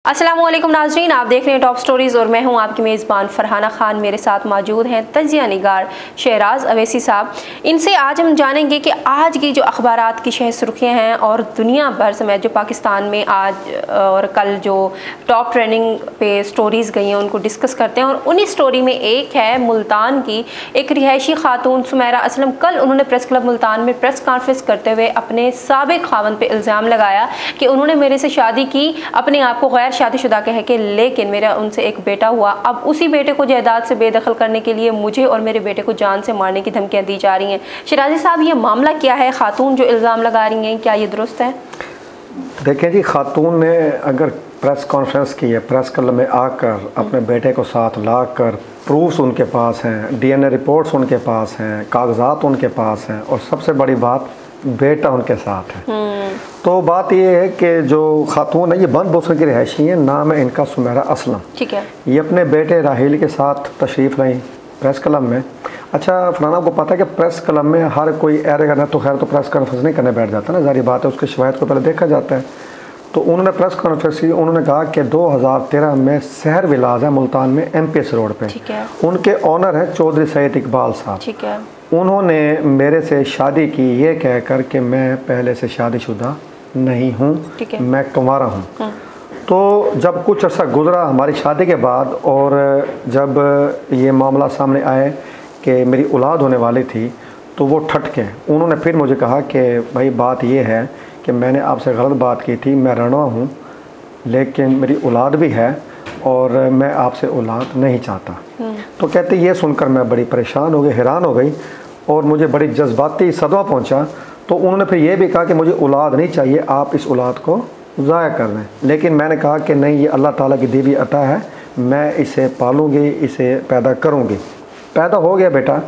अस्सलामुअलैकुम नाज़रीन, आप देख रहे हैं टॉप स्टोरीज़ और मैं हूं आपकी मेज़बान फ़रहाना खान। मेरे साथ मौजूद हैं तजिया निगार शहराज अवैसी साहब। इनसे आज हम जानेंगे कि आज की जो अखबारात की शह सुर्खियाँ हैं और दुनिया भर समेत जो पाकिस्तान में आज और कल जो टॉप ट्रेंडिंग पे स्टोरीज़ गई हैं उनको डिस्कस करते हैं। और उन्हीं स्टोरी में एक है मुल्तान की एक रिहायशी खातून सुमेरा असलम। कल उन्होंने प्रेस क्लब मुल्तान में प्रेस कॉन्फ्रेंस करते हुए अपने साबिक खावंद पे इल्ज़ाम लगाया कि उन्होंने मेरे से शादी की, अपने आप को गैर शादीशुदा कह के, लेकिन मेरा उनसे एक बेटा हुआ। अब उसी बेटे को जायदाद से बेदखल करने के लिए मुझे और मेरे बेटे को जान से मारने की धमकियां दी जा रही हैं। शराजी साहब, ये मामला क्या है? खातून जो इल्ज़ाम लगा रही हैं, क्या ये दुरुस्त है? देखें जी, खातून ने अगर प्रेस कॉन्फ्रेंस की है, प्रेस क्लब में आकर अपने बेटे को साथ लाकर, प्रूफ्स उनके पास हैं, डीएनए रिपोर्ट्स उनके पास हैं, कागजात उनके पास हैं और सबसे बड़ी बात बेटा उनके साथ है। तो बात ये है कि जो खातून है ये बंद बोसल की रिहायशी है, नाम है इनका सुमेरा असलम। ठीक है। ये अपने बेटे राहील के साथ तशरीफ़ लाई प्रेस क्लब में। अच्छा फलाना को पता है कि प्रेस क्लब में हर कोई एर करना तो खैर तो प्रेस कॉन्फ्रेंस नहीं करने बैठ जाता ना, जारी बात है, उसकी शिकायत को पहले देखा जाता है। तो उन्होंने प्रेस कॉन्फ्रेंस की, उन्होंने कहा कि 2013 में शहर विलाज है मुल्तान में MPS रोड पे, उनके ऑनर हैं चौधरी सैयद इकबाल साहब। ठीक है। उन्होंने मेरे से शादी की ये कहकर कि मैं पहले से शादीशुदा नहीं हूँ, मैं कुंवारा हूँ। तो जब कुछ अर्सा गुजरा हमारी शादी के बाद और जब ये मामला सामने आए कि मेरी औलाद होने वाली थी तो वो ठटके। उन्होंने फिर मुझे कहा कि भाई बात ये है कि मैंने आपसे गलत बात की थी, मैं रणवा हूँ लेकिन मेरी औलाद भी है और मैं आपसे औलाद नहीं चाहता। तो कहते ये सुनकर मैं बड़ी परेशान हो गई, हैरान हो गई और मुझे बड़ी जज्बाती सदमा पहुंचा। तो उन्होंने फिर ये भी कहा कि मुझे औलाद नहीं चाहिए, आप इस औलाद को ज़ाया कर दें। लेकिन मैंने कहा कि नहीं, ये अल्लाह ताला की दी हुई अता है, मैं इसे पालूँगी, इसे पैदा करूँगी। पैदा हो गया बेटा।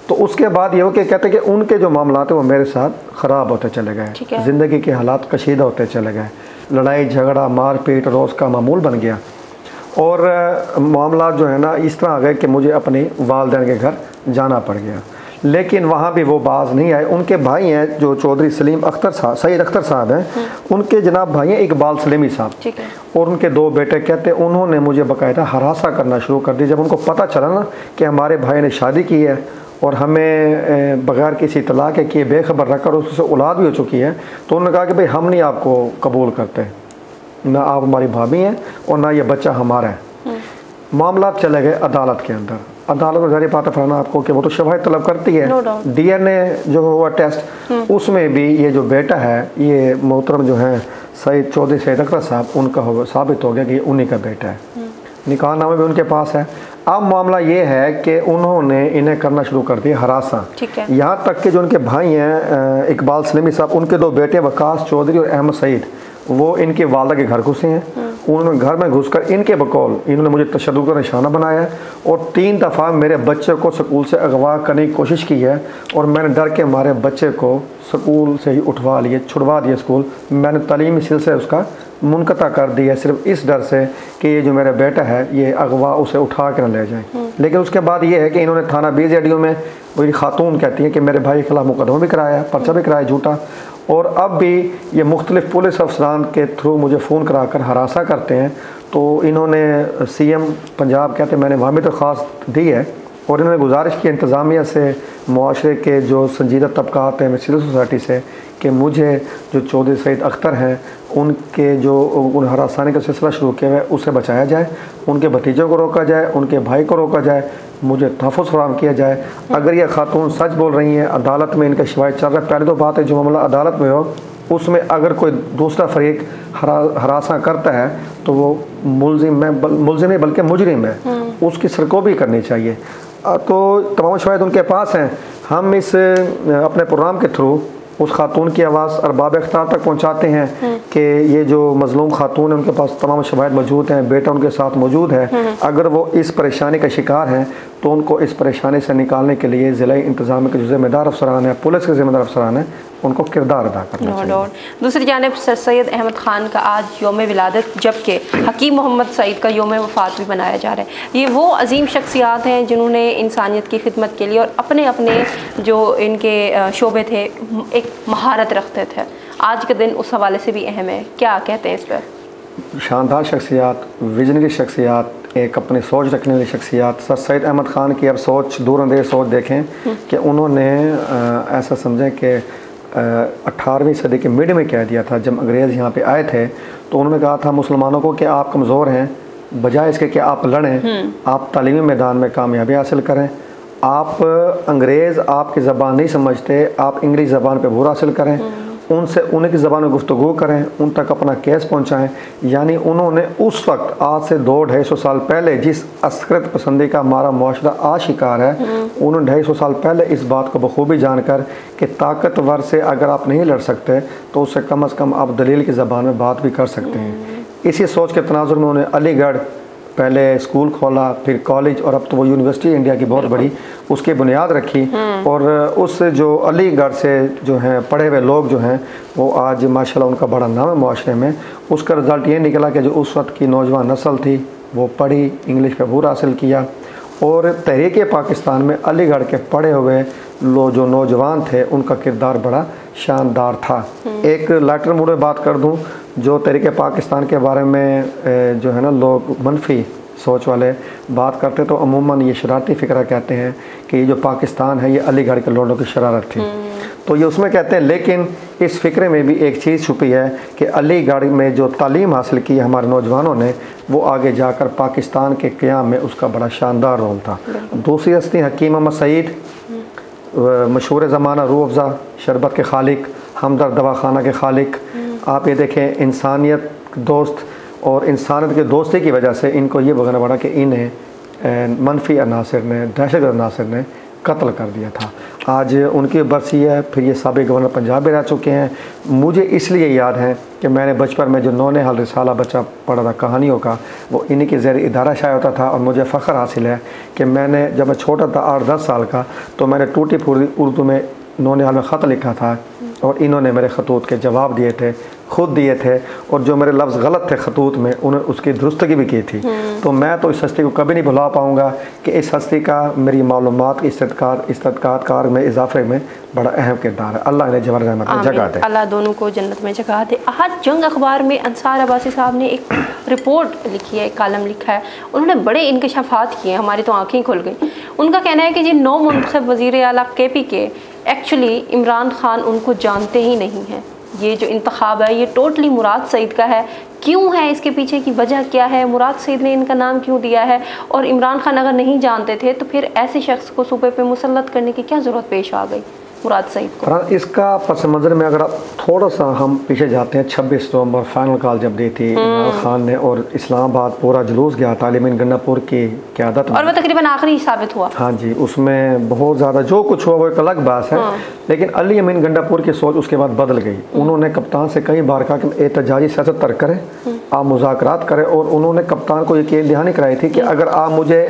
तो उसके बाद ये हो कि कहते कि उनके जो मामला थे वो मेरे साथ ख़राब होते चले गए, ज़िंदगी के हालात कशीदा होते चले गए, लड़ाई झगड़ा मारपीट रोज़ का मामूल बन गया और मामला जो है ना इस तरह आ गए कि मुझे अपने वालिदैन के घर जाना पड़ गया। लेकिन वहाँ भी वो बाज नहीं आए। उनके भाई हैं जो चौधरी सलीम अख्तर साहब, सईद अख्तर साहब हैं, उनके जनाब भाई हैं इकबाल सलीमी साहब और उनके 2 बेटे। कहते उन्होंने मुझे बाकायदा हरासा करना शुरू कर दी। जब उनको पता चला ना कि हमारे भाई ने शादी की है और हमें बगैर किसी तलाक के किए बेखबर रखकर उससे औलाद भी हो चुकी है, तो उन्होंने कहा कि भाई हम नहीं आपको कबूल करते, ना आप हमारी भाभी हैं और ना ये बच्चा हमारा है। मामला चले गए अदालत के अंदर। अदालत में जारी बात है आपको कि वो तो शवाहिद तलब करती है। डीएनए जो हुआ टेस्ट उसमें भी ये जो बेटा है ये मोहतरम जो है सईद चौधरी सैयद अख्तर साहब, उनका साबित हो गया कि उन्हीं का बेटा है। निकाहनामा भी उनके पास है। अब मामला ये है कि उन्होंने इन्हें करना शुरू कर दिया हरासा। यहाँ तक कि जो उनके भाई हैं इकबाल सलीमी साहब, उनके 2 बेटे वकास चौधरी और अहमद सईद, वो इनके वालदा के घर घुसे हैं। उन्होंने घर में घुसकर इनके बकौल इन्होंने मुझे तशद्दुद का निशाना बनाया और 3 दफ़ा मेरे बच्चे को स्कूल से अगवा करने की कोशिश की है और मैंने डर के हमारे बच्चे को स्कूल से ही उठवा लिए, छुड़वा दिए स्कूल। मैंने तालीमी सिलसिला उसका मुनक़ता कर दिया सिर्फ इस डर से कि ये जो मेरा बेटा है ये अगवा उसे उठा कर ले जाए। लेकिन उसके बाद ये है कि इन्होंने थाना BZDO में, मेरी खातून कहती है कि मेरे भाई के खिलाफ मुकदमा भी कराया, पर्चा भी कराया झूठा, और अब भी ये मुख्तलिफ पुलिस अफसरान के थ्रू मुझे फ़ोन कराकर हरासा करते हैं। तो इन्होंने CM पंजाब कहते मैंने वहाँ भी दरख्वास्त दी है और इन्होंने गुजारिश की इंतज़ामिया से, मुआशरे के जो संजीदा तबकात हैं सिविल सोसाइटी से, कि मुझे जो चौधरी सईद अख्तर हैं उनके जो उन हरासाने का सिलसिला शुरू किया है उससे बचाया जाए, उनके भतीजों को रोका जाए, उनके भाई को रोका जाए, मुझे तहफ़्फ़ुज़ फराहम किया जाए। अगर ये खातून सच बोल रही हैं, अदालत में इनका शिवायत चल रहा है, पहले तो बात है जो मामला अदालत में हो उसमें अगर कोई दूसरा फरीक हरासा करता है तो वो मुल्ज़िम नहीं बल्कि मुजरिम है, उसकी सरकोबी करनी चाहिए। तो तमाम शवाहिद उनके पास हैं। हम इस अपने प्रोग्राम के थ्रू उस खातून की आवाज़ अरबाब इख्तियार तक पहुँचाते हैं कि ये जो मज़लूम खातून है उनके पास तमाम शवाहिद मौजूद हैं, बेटा उनके साथ मौजूद है। अगर वो इस परेशानी का शिकार हैं तो उनको इस परेशानी से निकालने के लिए ज़िला इंतज़ाम के जो ज़िम्मेदार अफसरान हैं, पुलिस के ज़िम्मेदार अफसरान हैं, उनको किरदार अदा करना चाहिए। दूसरी जानिब सर सैयद अहमद ख़ान का आज योम विलादत, जबकि हकीम मोहम्मद सईद का योम वफ़ात भी मनाया जा रहा है। ये वो अजीम शख्सियात हैं जिन्होंने इंसानियत की खिदमत के लिए और अपने अपने जो इनके शोबे थे एक महारत रखते थे। आज के दिन उस हवाले से भी अहम है, क्या कहते हैं इस पर? शानदार शख्सियात, विजनरी शख्सियात, एक अपनी सोच रखने वाली शख्सियात। सर सैयद अहमद ख़ान की अब सोच, दूरअंदेश सोच देखें कि उन्होंने ऐसा समझें कि 18वीं सदी के मिड में कह दिया था, जब अंग्रेज़ यहाँ पे आए थे तो उन्होंने कहा था मुसलमानों को कि आप कमज़ोर हैं, बजाय इसके कि आप लड़ें, आप तालीमी मैदान में कामयाबी हासिल करें। आप अंग्रेज़ आपकी ज़बान नहीं समझते, आप इंग्लिश ज़बान पे बुरा हासिल करें, उनसे उनकी ज़बान में गुफ्तगू करें, उन तक अपना केस पहुँचाएँ। यानी उन्होंने उस वक्त आज से 200-250 साल पहले जिस असकरत पसंदी का हमारा मुआशरा आज शिकार है, उन्होंने 250 साल पहले इस बात को बखूबी जानकर कि ताकतवर से अगर आप नहीं लड़ सकते तो उससे कम से कम आप दलील की ज़बान में बात भी कर सकते हैं। इसी सोच के तनाजुर में उन्होंने अलीगढ़ पहले स्कूल खोला, फिर कॉलेज, और अब तो वो यूनिवर्सिटी इंडिया की बहुत बड़ी उसकी बुनियाद रखी। और उस जो अलीगढ़ से जो हैं पढ़े हुए लोग जो हैं वो आज माशाल्लाह उनका बड़ा नाम है माशरे में। उसका रिज़ल्ट ये निकला कि जो उस वक्त की नौजवान नस्ल थी वो पढ़ी, इंग्लिश पे बूर हासिल किया। और तहरीक पाकिस्तान में अलीगढ़ के पढ़े हुए जो नौजवान थे उनका किरदार बड़ा शानदार था। एक लेटर मूड में बात कर दूं, जो तहरीक पाकिस्तान के बारे में जो है ना लोग मनफी सोच वाले बात करते तो अमूमन ये शरारती फ़िक्रा कहते हैं कि ये जो पाकिस्तान है ये अलीगढ़ के लोगों की शरारत थी, तो ये उसमें कहते हैं। लेकिन इस फ़िक्रे में भी एक चीज़ छुपी है कि अलीगढ़ में जो तालीम हासिल की हमारे नौजवानों ने वो आगे जाकर पाकिस्तान के क़याम में उसका बड़ा शानदार रोल था। दूसरी हस्ती हकीम अहमद सईद, मशहूर ज़माना रूह अफ़ज़ा शरबत के खालिक, हमदर्द दवाखाना के खालिक। आप ये देखें इंसानियत दोस्त, और इंसानियत के दोस्ती की वजह से इनको ये बगाना पड़ा कि इन्हें मनफी अनासर ने, दहशतगर्द अनासर ने कत्ल कर दिया था। आज उनकी बरसी है, फिर ये साबिक़ गवर्नर पंजाब भी रह चुके हैं। मुझे इसलिए याद है कि मैंने बचपन में जो नौनिहाल रिसाला बच्चा पढ़ा था कहानियों का, वो इन्हीं के ज़रिए इदारा शाया होता था। और मुझे फ़ख्र हासिल है कि मैंने जब मैं छोटा था 8-10 साल का, तो मैंने टूटी फूटी उर्दू में नौनिहाल में ख़त लिखा था और इन्होंने मेरे खतूत के जवाब दिए थे, खुद दिए थे, और जो मेरे लफ्ज़ गलत थे खतूत में उन्होंने उसकी दुरुस्तगी भी की थी। तो मैं तो इस हस्ती को कभी नहीं भुला पाऊँगा कि इस हस्ती का मेरी मालूमात की इस्तदकार में इजाफे में बड़ा अहम किरदार है। अल्लाह ने जबर रहमत में जगह दे, अल्लाह दोनों को जन्नत में जगह दे। आज जंग अखबार में अंसार अब्बासी साहब ने एक रिपोर्ट लिखी है, एक कालम लिखा है, उन्होंने बड़े इंकशाफात किए, हमारी तो आँखें खुल गई। उनका कहना है कि जिन 9 मुंतखब वज़ीर आला KP के एक्चुअली इमरान खान उनको जानते ही नहीं हैं। ये जो इंतखाब है ये टोटली मुराद सईद का है। क्यों है, इसके पीछे की वजह क्या है, मुराद सईद ने इनका नाम क्यों दिया है, और इमरान खान अगर नहीं जानते थे तो फिर ऐसे शख्स को सूबे पे मुसल्लत करने की क्या ज़रूरत पेश आ गई मुराद सईद को? इसका पस मंज़र में अगर आप थोड़ा सा हम पीछे जाते हैं, 26 नवंबर फाइनल कॉल जब दी थी इमरान खान ने और इस्लामाबाद पूरा जुलूस गया तालिमीन गंडापुर की क़यादत में, और वह तकरीबन आखिरी साबित हुआ। हाँ जी, उसमें बहुत ज़्यादा जो कुछ हुआ वो एक अलग बात है। लेकिन अली अमीन गंडापुर की सोच उसके बाद बदल गई। उन्होंने कप्तान से कई बार कहा कि एहतजाजी सियासत तर्क करें, आप मुज़ाकरात करें, और उन्होंने कप्तान को यकीन दहानी कराई थी कि अगर आप मुझे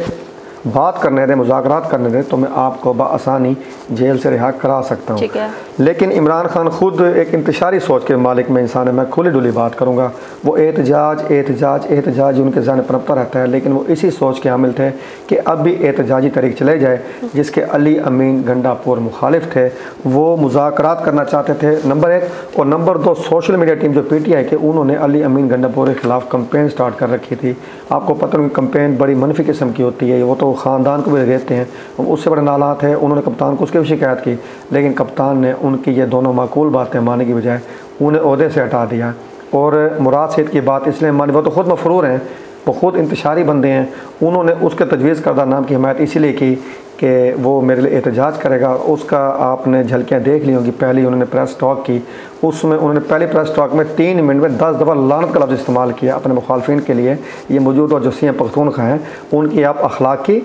बात करने दें, मुज़ाकरात करने दें, तो मैं आपको बाआसानी जेल से रिहा करा सकता हूँ। लेकिन इमरान खान खुद एक इंतशारी सोच के मालिक में इंसान है। मैं खुली डुली बात करूँगा, वो एहतजाज उनके ज़हन में पनपता रहता है। लेकिन वो इसी सोच के हामिल थे कि अब भी एहतजाजी तरीक़ चले जाए, जिसके अली अमीन गंडापुर मुखालिफ थे। वो मुज़ाकरात करना चाहते थे, नंबर 1, और नंबर 2 सोशल मीडिया टीम जो PTI के, उन्होंने अली अमीन गंडापुर के ख़िलाफ़ कंपेन स्टार्ट कर रखी थी। आपको पता है कंपेन बड़ी मनफी किस्म की होती है, वो तो ख़ानदान को भी देते हैं, उससे बड़े नालात है। उन्होंने कप्तान को उसकी भी शिकायत की, लेकिन कप्तान ने उनकी ये दोनों माकूल बातें मानने की बजाय उन्हें ओहदे से हटा दिया। और मुराद सईद की बात इसलिए मानी, वो तो ख़ुद मफरूर हैं, वो ख़ुद इंतशारी बंदे हैं। उन्होंने उसके तजवीज़ करदा नाम की हिमायत इसीलिए की कि वो मेरे लिए एहतजाज करेगा। उसका आपने झलकियाँ देख ली होंगी। पहले उन्होंने प्रेस टॉक की, उसमें उन्होंने पहले प्रेस टॉक में 3 मिनट में 10 दफ़ा लानत का लफ्ज़ इस्तेमाल किया अपने मुखालफिन के लिए। ये मौजूद और जो सियाह पख्तूनख्वा हैं उनकी आप अखलाकी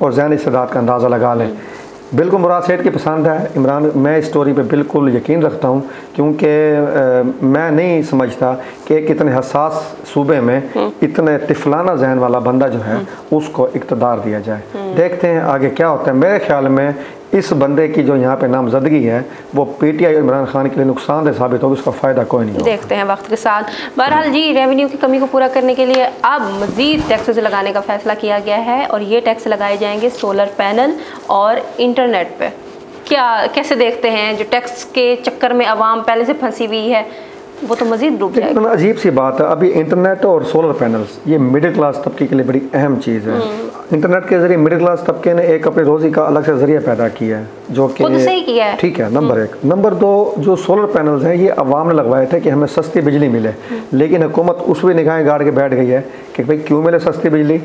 और ज़हनी इस्तेदाद का अंदाज़ा लगा लें। बिल्कुल मुराद सईद की पसंद है इमरान, मैं इस स्टोरी पे बिल्कुल यकीन रखता हूँ, क्योंकि मैं नहीं समझता कि एक इतने हसास सूबे में इतने तिफलाना जहन वाला बंदा जो है उसको इक़्तिदार दिया जाए। देखते हैं आगे क्या होता है। मेरे ख्याल में इस बंदे की जो यहाँ पे नामजदगी है वो PTI और इमरान खान के लिए नुकसानदेह साबित होगी, उसका फ़ायदा कोई नहीं होगा। देखते हैं वक्त के साथ। बहरहाल जी, रेवेन्यू की कमी को पूरा करने के लिए अब मज़ीद टैक्सेस लगाने का फ़ैसला किया गया है, और ये टैक्स लगाए जाएंगे सोलर पैनल और इंटरनेट पे। क्या कैसे देखते हैं, जो टैक्स के चक्कर में आवाम पहले से फंसी हुई है, वो तो मजीद डूब जाएगा। अजीब सी बात है, अभी इंटरनेट और सोलर पैनल्स ये मिडिल क्लास तबके के लिए बड़ी अहम चीज़ है। इंटरनेट के जरिए मिडिल क्लास तबके ने एक अपनी रोज़ी का अलग से जरिया पैदा किया है, जो कि सही किया है। ठीक है, नंबर 1। नंबर 2, जो सोलर पैनल्स हैं ये अवाम ने लगवाए थे कि हमें सस्ती बिजली मिले, लेकिन हुकूमत उस भी निगाहें गाड़ के बैठ गई है कि भाई क्यों मिले सस्ती बिजली,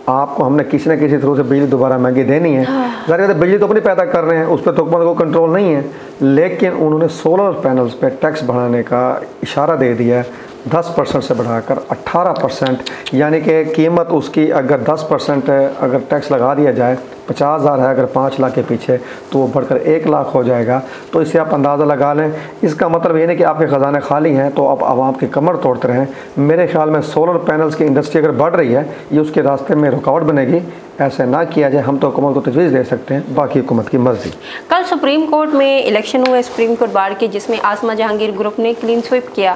आपको हमने किसी न किसी थ्रू से बिजली दोबारा महंगी देनी है। ज़ाहिर बिजली तो अपनी पैदा कर रहे हैं, उस पर तो हुकूमत को कंट्रोल नहीं है, लेकिन उन्होंने सोलर पैनल्स पे टैक्स बढ़ाने का इशारा दे दिया है, 10% से बढ़ाकर 18%, यानी कि कीमत उसकी अगर 10% अगर टैक्स लगा दिया जाए, 50,000 है अगर 5 लाख के पीछे, तो वो बढ़कर 1 लाख हो जाएगा। तो इससे आप अंदाज़ा लगा लें, इसका मतलब ये नहीं कि आपके ख़जाने खाली हैं तो आप आवाम की कमर तोड़ते रहें। मेरे ख्याल में सोलर पैनल्स की इंडस्ट्री अगर बढ़ रही है, ये उसके रास्ते में रुकावट बनेगी। ऐसा ना किया जाए, हम तो हुकूमत को तजवीज़ दे सकते हैं, बाकी हुकूमत की मर्जी। कल सुप्रीम कोर्ट में इलेक्शन हुए, सुप्रीम कोर्ट बार के, जिसमें आसमा जहांगीर ग्रुप ने क्लीन स्वीप किया।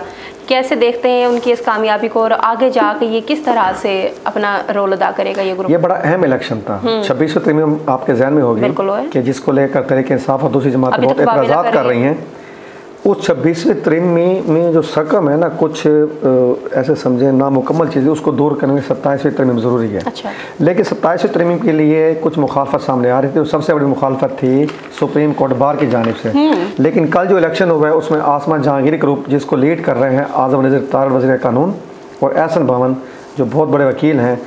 कैसे देखते हैं उनकी इस कामयाबी को, और आगे जाके ये किस तरह से अपना रोल अदा करेगा ये ग्रुप? ये बड़ा अहम इलेक्शन था। 26वीं तरमीम आपके जहन में होगी कि जिसको लेकर तहरीक इंसाफ और दूसरी जमातें बहुत एतराज़ात कर रही हैं। उस 26वीं तरमीम में जो सकम है ना, कुछ ऐसे समझें नामुकम्मल चीज़ें, उसको दूर करने में 27वीं तरमीम ज़रूरी है। अच्छा। लेकिन 27वीं तरमीम के लिए कुछ मुखालफत सामने आ रही थी। सबसे बड़ी मुखालफत थी सुप्रीम कोर्ट बार की जानिब से। लेकिन कल जो इलेक्शन हुआ है उसमें आसमा जहांगीर ग्रुप, जिसको लीड कर रहे हैं आज़म नज़ीर तारड़ वज़ीर कानून और एहसन भवन जो बहुत बड़े वकील हैं,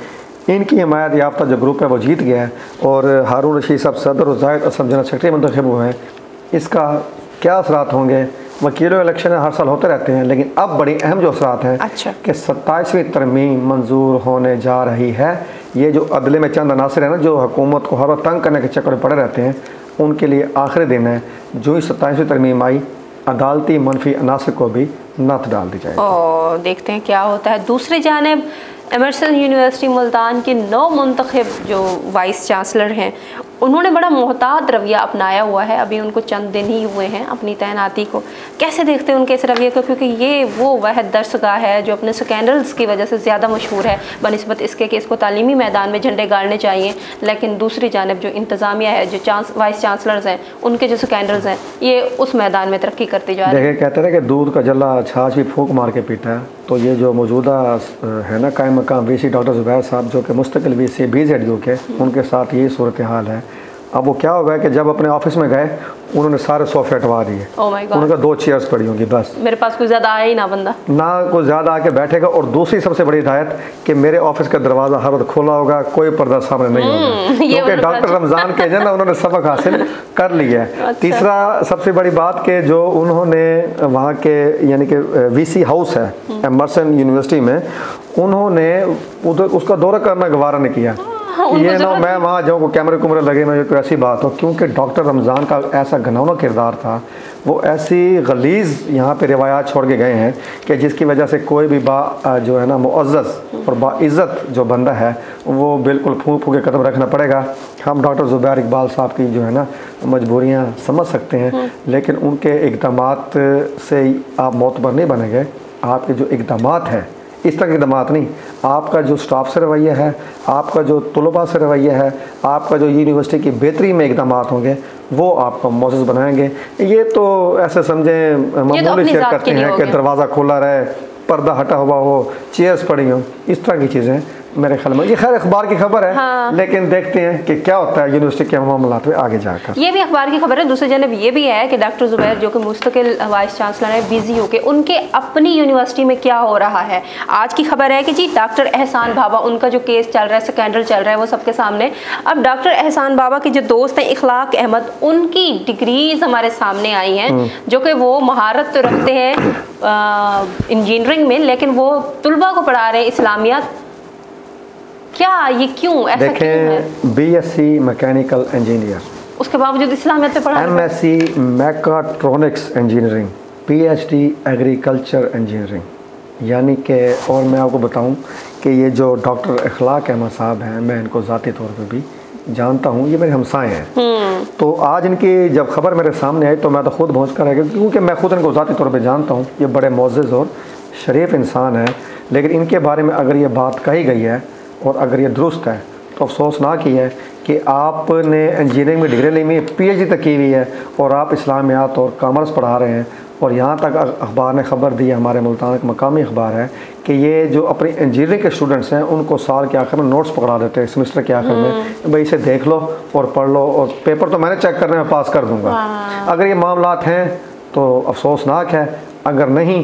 इनकी हिमायत याफ्ता जो ग्रुप है वो जीत गया है। और हारून रशीद साहब सदर और जाहिद असद जनरल सेक्रेटरी मुंतखब हुए हैं। इसका क्या असरात होंगे? वकीलों इलेक्शन हर साल होते रहते हैं, लेकिन अब बड़ी अहम जो असरात हैं कि 27वीं तरमीम मंजूर होने जा रही है। ये जो अदले में चंद अनासर हैं ना, जो हुकूमत को हर वक्त तंग करने के चक्कर में पड़े रहते हैं, उनके लिए आखिरी दिन है। जो ही 27वीं तरमीम आई, अदालती मनफी अनासर को भी नथ डाल दी जाएगी। और देखते हैं क्या होता है। दूसरी जानिब एमर्सन यूनिवर्सिटी मुल्तान के नौ मुंतखब जो वाइस चांसलर हैं, उन्होंने बड़ा मोहतात रवैया अपनाया हुआ है। अभी उनको चंद दिन ही हुए हैं अपनी तैनाती को। कैसे देखते हैं उनके इस रवैये को? क्योंकि ये वो वह दरसगाह है जो अपने स्कैंडल्स की वजह से ज़्यादा मशहूर है, बनिस्बत इसके कि इसको तालीमी मैदान में झंडे गाड़ने चाहिए। लेकिन दूसरी जानिब जो इंतज़ामिया है, जो वाइस चांसलर्स हैं, उनके जो स्कैंडल्स हैं, ये उस मैदान में तरक्की करती जा रही है। कहते हैं कि दूध का जल्ला छाछ भी फूंक मार के पीता है। तो ये जो मौजूदा है ना कायम मकाम वीसी डॉक्टर ज़ुबैर साहब, जो कि मुस्तकिल वीसी BZU के, उनके साथ ये सूरत हाल है। अब वो क्या होगा कि जब अपने ऑफिस में गए, उन्होंने सारे सोफे हटवा दिए। उन्होंने 2 चेयर्स पड़ी होंगी बस, मेरे पास कोई ज़्यादा आया ही ना बंदा, ना कोई ज़्यादा आके बैठेगा। और दूसरी सबसे बड़ी हिदायत कि मेरे ऑफिस का दरवाज़ा हर वक्त खुला होगा, कोई पर्दा सामने नहीं होगा, क्योंकि डॉक्टर रमज़ान के जो ना उन्होंने सबक हासिल कर लिया है। अच्छा। तीसरा सबसे बड़ी बात कि जो उन्होंने वहाँ के यानी कि VC हाउस है एमर्सन यूनिवर्सिटी में, उन्होंने उधर उसका दौरा करना गवारा नहीं किया। ये ना मैं वहाँ जाऊँ को कैमरे कुमरे लगे, मैं कोई ऐसी बात हो, क्योंकि डॉक्टर रमज़ान का ऐसा घिनौना किरदार था। वो ऐसी गलीज़ यहाँ पे रिवायात छोड़ के गए हैं कि जिसकी वजह से कोई भी जो है ना मुअज़्ज़ज़ और बाइज़्ज़त जो बंदा है, वो बिल्कुल फूंक फूंक के कदम रखना पड़ेगा। हम डॉक्टर ज़ुबैर इकबाल साहब की जो है ना मजबूरियाँ समझ सकते हैं, लेकिन उनके इक़दामात से आप मोतबर नहीं बनेंगे। आपके जो इक़दामात हैं, इस तरह के इक़दामात नहीं, आपका जो स्टाफ से रवैया है, आपका जो तलबा से रवैया है, आपका जो यूनिवर्सिटी की बेहतरी में इक़दामात होंगे, वो आपको मोअज़्ज़ज़ बनाएंगे। ये तो ऐसे समझें मामूली शेयर करते हैं कि दरवाज़ा खुला रहे, पर्दा हटा हुआ हो, चेयर्स पड़ी हों, इस तरह की चीज़ें मेरे ख्याल में। ये खैर अखबार की खबर है। हाँ। लेकिन देखते हैं कि क्या होता है यूनिवर्सिटी के मामलात में आगे जाकर। ये भी अखबार की खबर है। दूसरी जानब ये भी है कि डॉक्टर ज़ुबैर जो कि मुस्तकिल वाइस चांसलर है BZU के, उनके अपनी यूनिवर्सिटी में क्या हो रहा है। आज की खबर है कि जी डॉक्टर एहसान बाबा, उनका जो केस चल रहा है, स्कैंडल चल रहा है, वो सबके सामने। अब डॉक्टर एहसान बाबा के जो दोस्त हैं इखलाक अहमद, उनकी डिग्रीज हमारे सामने आई हैं, जो कि वो महारत तो रखते हैं इंजीनियरिंग में, लेकिन वो तुलबा को पढ़ा रहे हैं इस्लामियात। क्या ये क्यों ऐसा क्यों है? BSc मैकेनिकल इंजीनियर, उसके बावजूद इस्लामियत पे पढ़ा, MSc mechatronics engineering, PhD agriculture engineering, यानी कि। और मैं आपको बताऊं कि ये जो डॉक्टर इखलाक अहमद साहब हैं, मैं इनको ज़ाती तौर पे भी जानता हूँ, ये मेरे हमसाए हैं। तो आज इनकी जब खबर मेरे सामने आई तो मैं तो खुद पहुँच कर रह गया, क्योंकि मैं खुद इनको ज़ाती तौर पे जानता हूँ। ये बड़े मुअज़्ज़ज़ और शरीफ इंसान है, लेकिन इनके बारे में अगर ये बात कही गई है और अगर ये दुरुस्त है तो अफसोस ना की है कि आपने इंजीनियरिंग में डिग्री ली हुई, PhD तक की हुई है, और आप इस्लामियात और कॉमर्स पढ़ा रहे हैं, और यहाँ तक अखबार ने ख़बर दी है, हमारे मुल्तान का मकामी अखबार है, कि ये जो अपनी इंजीनियरिंग के स्टूडेंट्स हैं उनको साल के आखिर में नोट्स पकड़ा देते हैं, सेमेस्टर के आखिर में, भाई इसे देख लो और पढ़ लो, और पेपर तो मैंने चेक करने में पास कर दूँगा। अगर ये मामलात हैं तो अफसोसनाक है, अगर नहीं,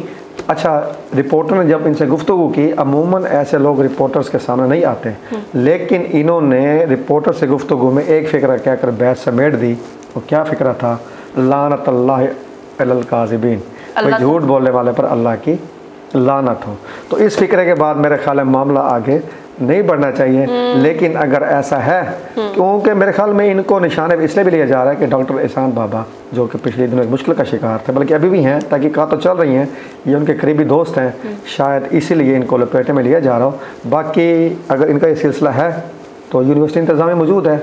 अच्छा, रिपोर्टर ने जब इनसे गुफ्तगू की, अमूमन ऐसे लोग रिपोर्टर्स के सामने नहीं आते, लेकिन इन्होंने रिपोर्टर से गुफ्तगू में एक फ़िक्र कहकर बहस समेट दी। और क्या फ़िक्र था? लानतल्लाहि अलल काज़िबीन, कोई झूठ बोलने वाले पर अल्लाह की लानत हो। तो इस फ़िक्र के बाद मेरे ख्याल में मामला आगे नहीं बढ़ना चाहिए, लेकिन अगर ऐसा है, क्योंकि मेरे ख्याल में इनको निशाने इसलिए भी लिया जा रहा है कि डॉक्टर एहसान बाबा जो कि पिछले दिनों एक मुश्किल का शिकार थे, बल्कि अभी भी हैं, तहकीकात तो चल रही हैं, ये उनके करीबी दोस्त हैं, शायद इसीलिए इनको लपेटे में लिया जा रहा हो। बाकी अगर इनका ये सिलसिला है तो यूनिवर्सिटी इंतज़ामिया मौजूद है,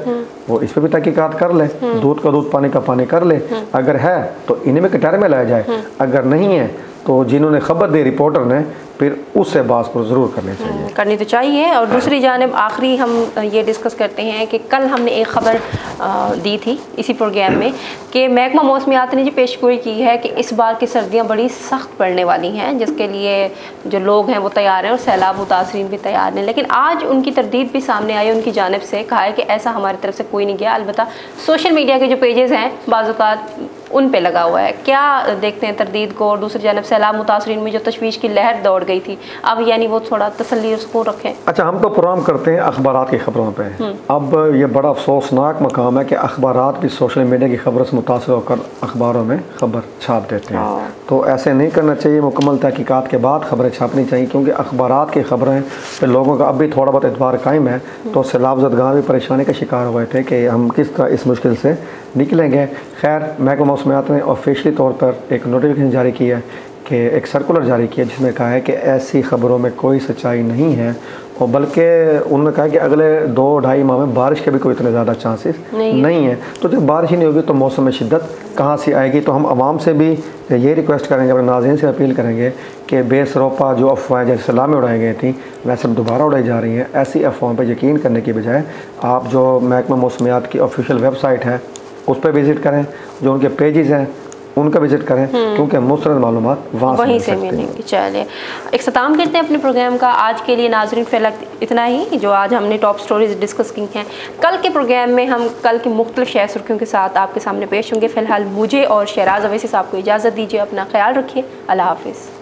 वो इस पर भी तहकीकात कर ले, दूध का दूध पानी का पानी कर ले। अगर है तो इन्हें में कटारे में लाया जाए, अगर नहीं है तो जिन्होंने खबर दी रिपोर्टर ने, फिर उससे बात को ज़रूर करनी चाहिए, करनी तो चाहिए। और दूसरी जानिब आखिरी हम ये डिस्कस करते हैं कि कल हमने एक ख़बर दी थी इसी प्रोग्राम में कि महकमा मौसमियात ने जो पेशगोई की है कि इस बार की सर्दियां बड़ी सख्त पड़ने वाली हैं, जिसके लिए जो लोग हैं वो तैयार हैं और सैलाब मुतासरीन भी तैयार हैं। लेकिन आज उनकी तरदीद भी सामने आई, उनकी जानिब से कहा है कि ऐसा हमारी तरफ से कोई नहीं गया, अलबत्ता सोशल मीडिया के जो पेजेस हैं बाज़ उन पे लगा हुआ है। क्या देखते हैं तरदीद को? और दूसरी जानब सैलाब मुतासरीन में जो तशवीश की लहर दौड़ गई थी, अब यानी वो थोड़ा तसल्ली उसको रखें। अच्छा, हम तो प्रोग्राम करते हैं अखबारात की खबरों पे, अब ये बड़ा अफसोसनाक मकाम है कि अखबारात भी सोशल मीडिया की खबर से मुतासर होकर अखबारों में खबर छाप देते हैं। तो ऐसे नहीं करना चाहिए, मुकम्मल तहकीकात के बाद खबरें छापनी चाहिए, क्योंकि अखबारात की खबरें पे लोगों का अब भी थोड़ा बहुत एतबार कायम है। तो सैलाब ज़दगान भी परेशानी का शिकार हुए थे कि हम किस तरह इस मुश्किल से निकलेंगे। खैर, महकमा मौसमियात ने ऑफिशियली तौर पर एक नोटिफिकेशन जारी किया है कि एक सर्कुलर जारी किया, जिसमें कहा है कि ऐसी ख़बरों में कोई सच्चाई नहीं है, और बल्कि उन्होंने कहा कि अगले 2-2.5 माह में बारिश के भी कोई इतने ज़्यादा चांसेस नहीं है। तो जब बारिश ही नहीं होगी तो मौसम में शिद्दत कहाँ से आएगी? तो हम आवाम से भी ये रिक्वेस्ट करेंगे, अपने नाज़रीन से अपील करेंगे कि बेसरोपा जो अफवाहें जैसे सलामें उड़ाई गई थी वैसे दोबारा उड़ाई जा रही हैं, ऐसी अफवाहों पर यकीन करने की बजाय आप जो महकमा मौसमियात की ऑफिशियल वेबसाइट है उस पर विज़िट करें, जो उनके पेजेस हैं उनका विजिट करें, क्योंकि मुस्तरद मालूमात वहीं से मिलेंगी। चलिए, इख्तिताम करते हैं अपने प्रोग्राम का। आज के लिए नाज़रीन फ़िलहाल इतना ही जो आज हमने टॉप स्टोरीज डिस्कस की हैं। कल के प्रोग्राम में हम कल की मुख्तलिफ शहर सुर्खियों के साथ आपके सामने पेश होंगे। फ़िलहाल मुझे और शहराज अवैसी साहब को इजाज़त दीजिए, अपना ख्याल रखिए, अल्लाह हाफ़िज़।